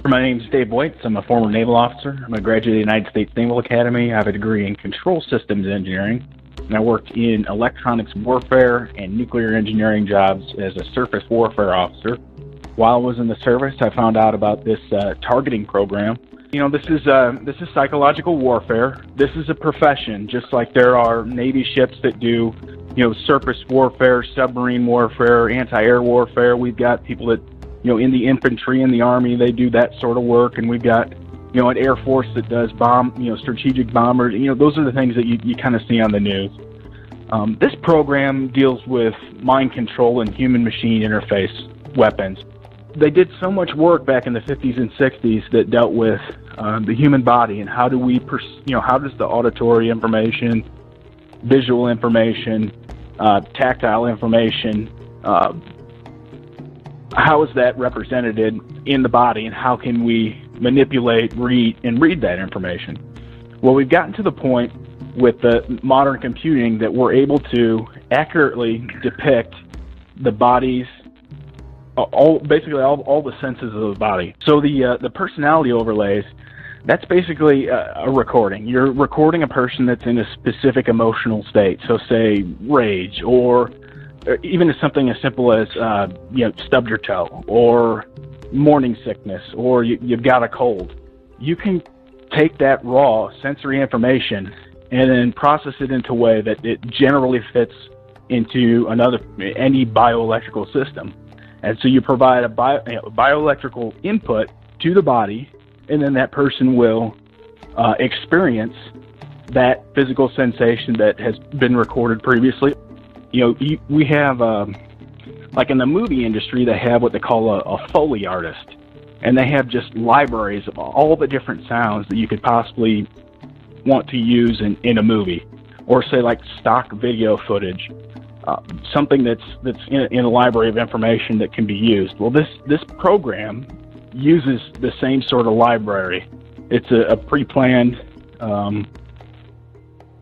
My name is Dave Voigts. I'm a former naval officer. I'm a graduate of the United States Naval Academy. I have a degree in control systems engineering, and I worked in electronics warfare and nuclear engineering jobs as a surface warfare officer. While I was in the service, I found out about this targeting program. This is psychological warfare. This is a profession, just like there are Navy ships that do, surface warfare, submarine warfare, anti-air warfare. We've got people that, in the infantry and the Army, they do that sort of work, and we've got, an Air Force that does strategic bombers. Those are the things that you kind of see on the news. This program deals with mind control and human-machine interface weapons. They did so much work back in the 50s and 60s that dealt with the human body and how do we, how does the auditory information, visual information, tactile information, how is that represented in the body, and how can we manipulate, read that information? Well, we've gotten to the point with the modern computing that we're able to accurately depict the body's basically all the senses of the body. So the personality overlays, that's basically a recording. You're recording a person that's in a specific emotional state. So say rage, or even something as simple as stubbed your toe, or morning sickness, or you've got a cold. You can take that raw sensory information and then process it into a way that it generally fits into any bioelectrical system. And so you provide a bioelectrical input to the body, and then that person will experience that physical sensation that has been recorded previously. We have, like in the movie industry, they have what they call a Foley artist, and they have just libraries of all the different sounds that you could possibly want to use in a movie, or say like stock video footage. Something that's in a library of information that can be used. Well, this program uses the same sort of library. It's a pre-planned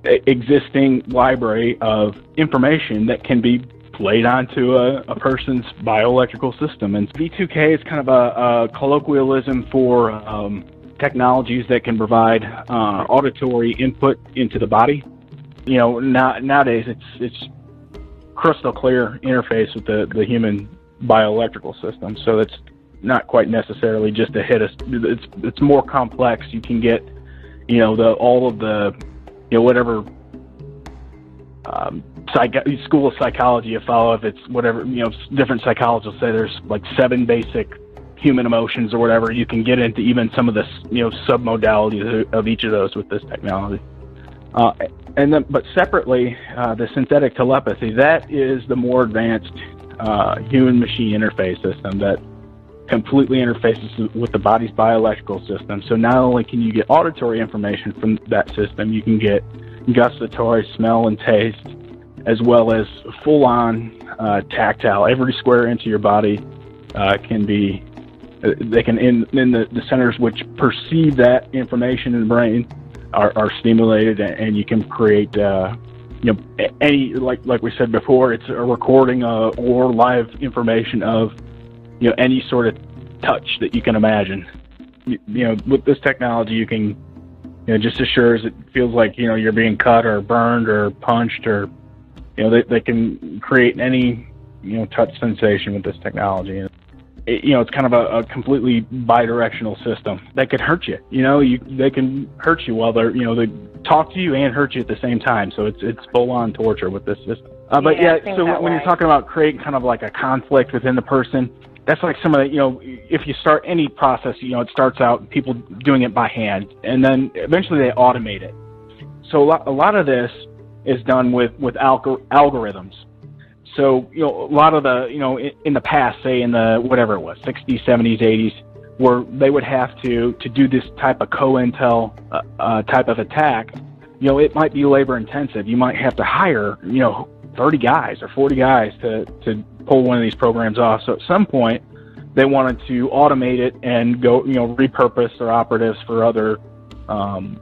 existing library of information that can be played onto a person's bioelectrical system. And V2K is kind of a colloquialism for technologies that can provide auditory input into the body. Nowadays it's crystal clear interface with the human bioelectrical system, so it's not quite necessarily just a hit. It's more complex. You can get all of the whatever school of psychology you follow. If it's whatever different psychologists will say there's like 7 basic human emotions or whatever. You can get into even some of the submodalities of each of those with this technology. But separately, the synthetic telepathy, that is the more advanced human-machine interface system that completely interfaces with the body's bioelectrical system. So not only can you get auditory information from that system, you can get gustatory, smell and taste, as well as full-on tactile. Every square inch of your body can be, they can, in the centers which perceive that information in the brain, are stimulated, and you can create any, like we said before, it's a recording or live information of any sort of touch that you can imagine. With this technology, you can just as sure as it feels like you're being cut or burned or punched, or they can create any touch sensation with this technology. It's kind of a completely bidirectional system that could hurt you. They can hurt you while they talk to you and hurt you at the same time. So it's full-on torture with this system. So when you're talking about creating kind of like a conflict within the person, that's like some of the, if you start any process, it starts out people doing it by hand, and then eventually they automate it. So a lot of this is done with algorithms. So, a lot of the, in the past, say in the, whatever it was, 60s, 70s, 80s, where they would have to do this type of co-intel type of attack, it might be labor intensive. You might have to hire, 30 guys or 40 guys to pull one of these programs off. So at some point, they wanted to automate it and go, repurpose their operatives for other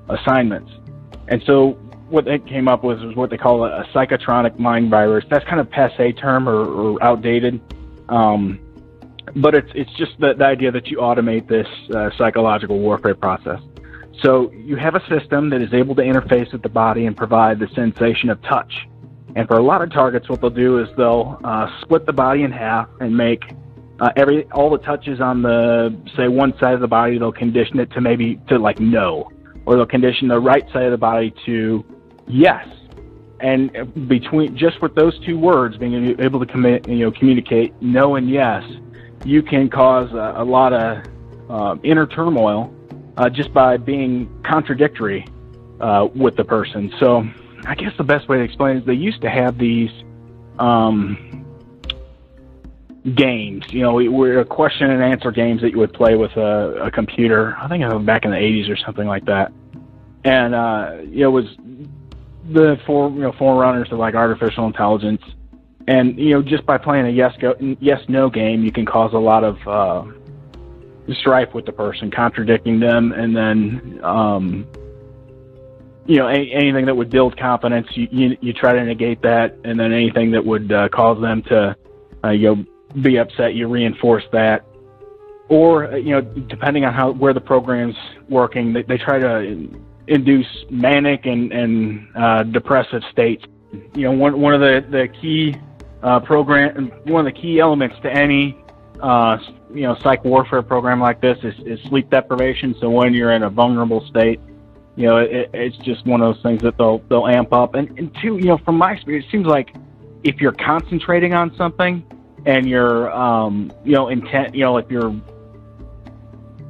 assignments. And so what they came up with was what they call a psychotronic mind virus. That's kind of passé term or outdated. But it's just the idea that you automate this psychological warfare process. So you have a system that is able to interface with the body and provide the sensation of touch. And for a lot of targets, what they'll do is they'll split the body in half and make all the touches on the, say, one side of the body, they'll condition it to like no, or they'll condition the right side of the body to yes. And between just with those two words, being able to communicate no and yes, you can cause a lot of inner turmoil just by being contradictory with the person. So I guess the best way to explain it is they used to have these games, were question and answer games that you would play with a computer. I think it was back in the 80s or something like that. And it was the forerunners of like artificial intelligence. And just by playing a yes/no game, you can cause a lot of strife with the person, contradicting them, and then anything that would build confidence, you try to negate that, and then anything that would cause them to be upset, you reinforce that. Or depending on where the program's working, they try to induce manic and depressive states. One of the key one of the key elements to any psych warfare program like this is sleep deprivation. So when you're in a vulnerable state, it's just one of those things that they'll amp up. And two, from my experience, it seems like if you're concentrating on something and you're intent, if you're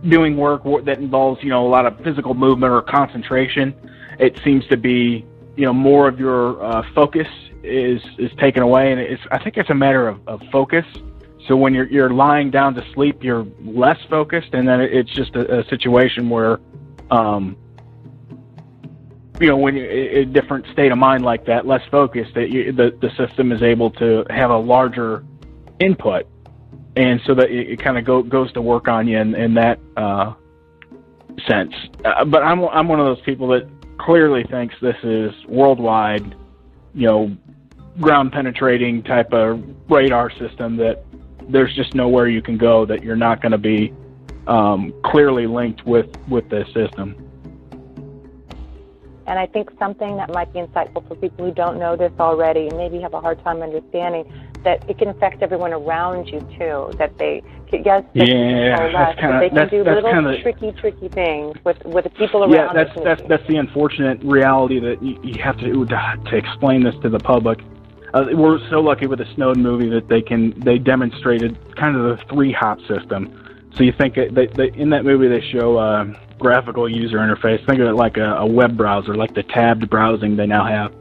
doing work that involves a lot of physical movement or concentration, it seems to be more of your focus is taken away, and I think it's a matter of focus. So when you're lying down to sleep, you're less focused, and then it's just a situation where when you're in a different state of mind like that, less focused, that the system is able to have a larger input, and so that it kind of goes to work on you in that sense. But I'm one of those people that clearly thinks this is worldwide, ground penetrating type of radar system, that there's just nowhere you can go that you're not going to be clearly linked with this system. And I think something that might be insightful for people who don't know this already and maybe have a hard time understanding, that it can affect everyone around you too. That they can, they can do little tricky things with the people around. Yeah, that's the unfortunate reality that you have to explain this to the public. We're so lucky with the Snowden movie that they demonstrated kind of the 3-hop system. So you think in that movie they show graphical user interface. Think of it like a web browser, like the tabbed browsing they now have,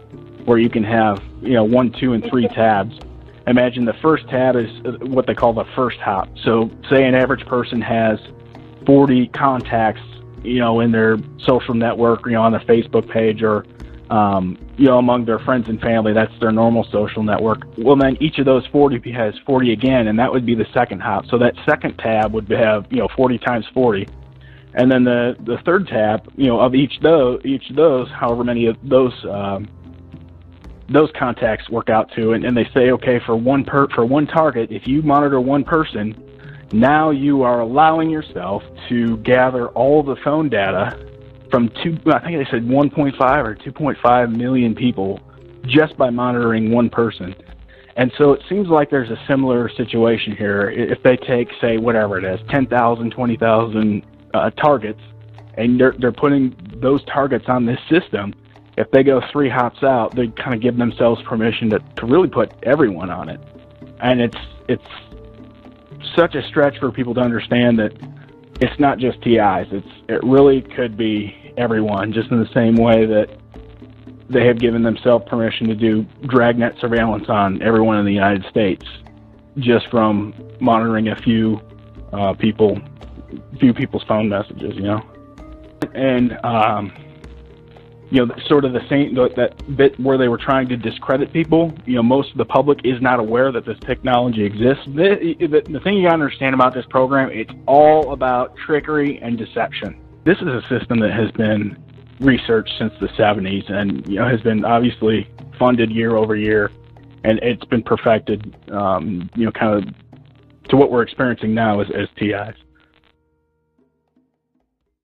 where you can have 1, 2, and 3 tabs. Imagine the first tab is what they call the first hop. So say an average person has 40 contacts, in their social network, on their Facebook page, or among their friends and family. That's their normal social network. Well, then each of those 40 has 40 again, and that would be the second hop. So that second tab would have 40 times 40. And then the third tab, of each of those, however many of those contacts work out to, and they say, okay, for one target, if you monitor one person, now you are allowing yourself to gather all the phone data from I think they said 1.5 or 2.5 million people just by monitoring one person. And so it seems like there's a similar situation here. If they take, say, whatever it is, 10,000, 20,000 targets, and they're putting those targets on this system, if they go 3 hops out, they kind of give themselves permission to really put everyone on it. And it's such a stretch for people to understand that it's not just TIs. It really could be everyone, just in the same way that they have given themselves permission to do dragnet surveillance on everyone in the United States, just from monitoring a few people's phone messages, And sort of the same, that bit where they were trying to discredit people, most of the public is not aware that this technology exists. The thing you got to understand about this program, it's all about trickery and deception. This is a system that has been researched since the 70s and, has been obviously funded year over year, and it's been perfected, kind of to what we're experiencing now as TIs.